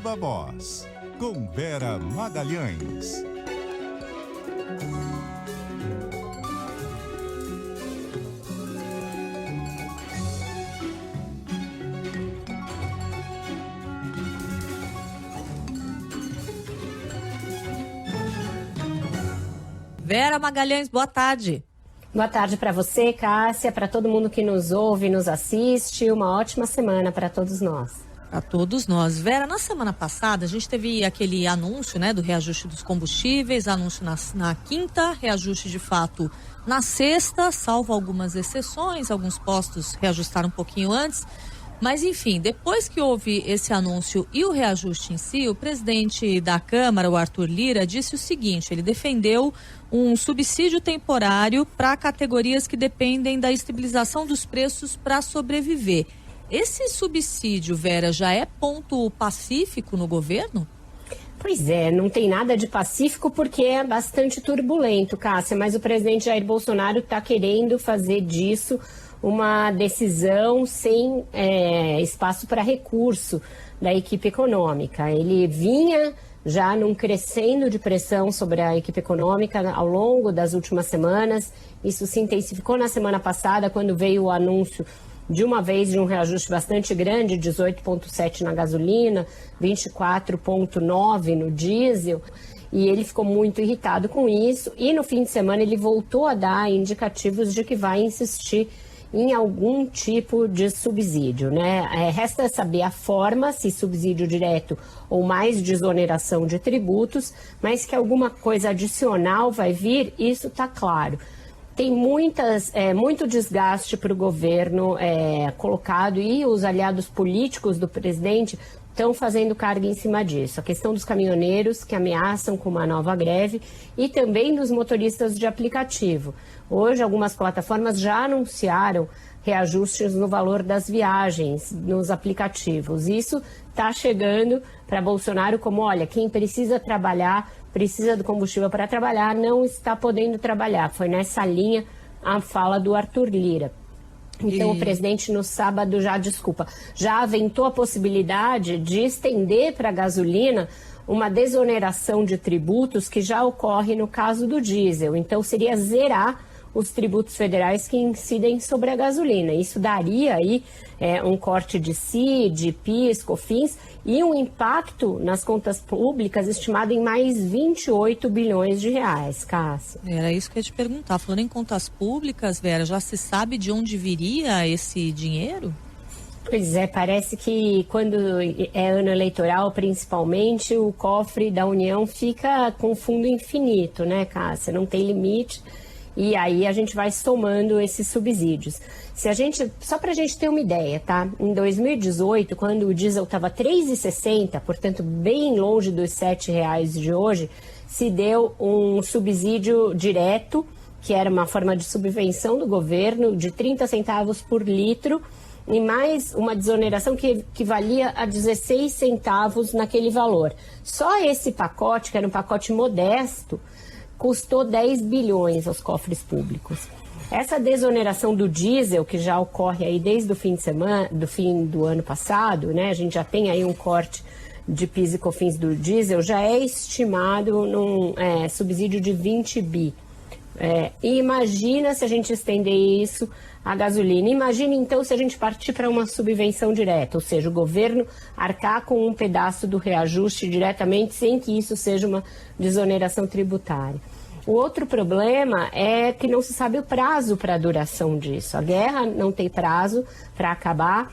Viva Voz, com Vera Magalhães. Vera Magalhães, boa tarde. Boa tarde para você, Cássia, para todo mundo que nos ouve e nos assiste. Uma ótima semana para todos nós. Para todos nós. Vera, na semana passada a gente teve aquele anúncio, né, do reajuste dos combustíveis, anúncio na quinta, reajuste de fato na sexta, salvo algumas exceções, alguns postos reajustaram um pouquinho antes. Mas, enfim, depois que houve esse anúncio e o reajuste em si, o presidente da Câmara, o Arthur Lira, disse o seguinte: ele defendeu um subsídio temporário para categorias que dependem da estabilização dos preços para sobreviver. Esse subsídio, Vera, já é ponto pacífico no governo? Pois é, não tem nada de pacífico porque é bastante turbulento, Cássia, mas o presidente Jair Bolsonaro está querendo fazer disso uma decisão sem espaço para recurso da equipe econômica. Ele vinha já num crescendo de pressão sobre a equipe econômica ao longo das últimas semanas. Isso se intensificou na semana passada, quando veio o anúncio de uma vez de um reajuste bastante grande, 18,7 na gasolina, 24,9 no diesel. E ele ficou muito irritado com isso. E no fim de semana ele voltou a dar indicativos de que vai insistir em algum tipo de subsídio, né? Resta saber a forma, se subsídio direto ou mais desoneração de tributos, mas que alguma coisa adicional vai vir, isso está claro. Tem muito desgaste para o governo colocado, e os aliados políticos do presidente estão fazendo carga em cima disso. A questão dos caminhoneiros que ameaçam com uma nova greve e também dos motoristas de aplicativo. Hoje, algumas plataformas já anunciaram reajustes no valor das viagens nos aplicativos. Isso está chegando para Bolsonaro como, olha, quem precisa trabalhar, precisa do combustível para trabalhar, não está podendo trabalhar. Foi nessa linha a fala do Arthur Lira. Então, o presidente no sábado já aventou a possibilidade de estender para a gasolina uma desoneração de tributos que já ocorre no caso do diesel. Então, seria zerar os tributos federais que incidem sobre a gasolina. Isso daria aí um corte de CID, PIS, COFINS e um impacto nas contas públicas estimado em mais 28 bilhões de reais, Cássia. Era isso que eu ia te perguntar. Falando em contas públicas, Vera, já se sabe de onde viria esse dinheiro? Pois é, parece que quando é ano eleitoral, principalmente, o cofre da União fica com fundo infinito, né, Cássia? Não tem limite. E aí a gente vai somando esses subsídios. Só para a gente ter uma ideia, tá? Em 2018, quando o diesel estava R$ 3,60, portanto bem longe dos R$ 7,00 de hoje, se deu um subsídio direto, que era uma forma de subvenção do governo, de 30 centavos por litro, e mais uma desoneração que equivalia a 16 centavos naquele valor. Só esse pacote, que era um pacote modesto, custou 10 bilhões aos cofres públicos. Essa desoneração do diesel, que já ocorre aí desde o fim do ano passado, né? A gente já tem aí um corte de PIS e COFINS do diesel, já é estimado num subsídio de 20 bi. E imagina se a gente estender isso à gasolina. Imagina então se a gente partir para uma subvenção direta, ou seja, o governo arcar com um pedaço do reajuste diretamente sem que isso seja uma desoneração tributária. O outro problema é que não se sabe o prazo para a duração disso. A guerra não tem prazo para acabar,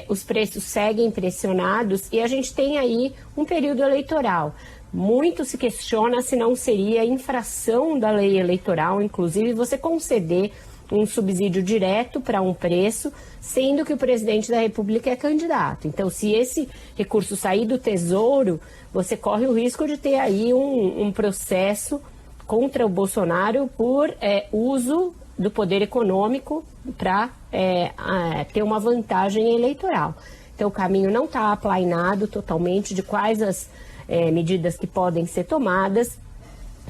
os preços seguem pressionados e a gente tem aí um período eleitoral. Muito se questiona se não seria infração da lei eleitoral, inclusive, você conceder um subsídio direto para um preço, sendo que o presidente da República é candidato. Então, se esse recurso sair do Tesouro, você corre o risco de ter aí um processo contra o Bolsonaro por uso do poder econômico para ter uma vantagem eleitoral. Então, o caminho não está aplainado totalmente de quais as medidas que podem ser tomadas.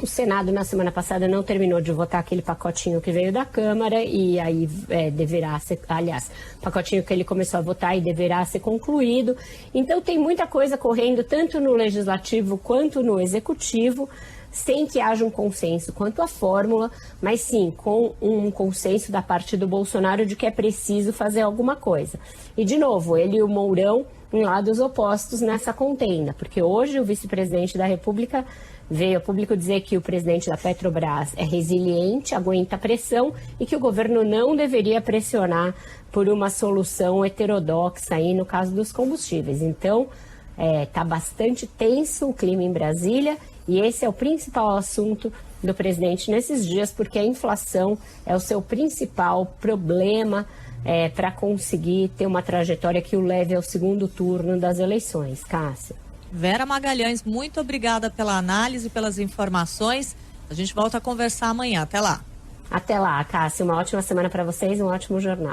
O Senado, na semana passada, não terminou de votar aquele pacotinho que veio da Câmara e aí deverá ser, aliás, pacotinho que ele começou a votar e deverá ser concluído. Então, tem muita coisa correndo, tanto no Legislativo quanto no Executivo, sem que haja um consenso quanto à fórmula, mas sim com um consenso da parte do Bolsonaro de que é preciso fazer alguma coisa. E, de novo, ele e o Mourão em lados opostos nessa contenda, porque hoje o vice-presidente da República veio a público dizer que o presidente da Petrobras é resiliente, aguenta pressão e que o governo não deveria pressionar por uma solução heterodoxa aí no caso dos combustíveis. Então, está bastante tenso o clima em Brasília e esse é o principal assunto do presidente nesses dias, porque a inflação é o seu principal problema para conseguir ter uma trajetória que o leve ao segundo turno das eleições. Cássia. Vera Magalhães, muito obrigada pela análise, pelas informações. A gente volta a conversar amanhã. Até lá. Até lá, Cássia. Uma ótima semana para vocês, um ótimo jornal.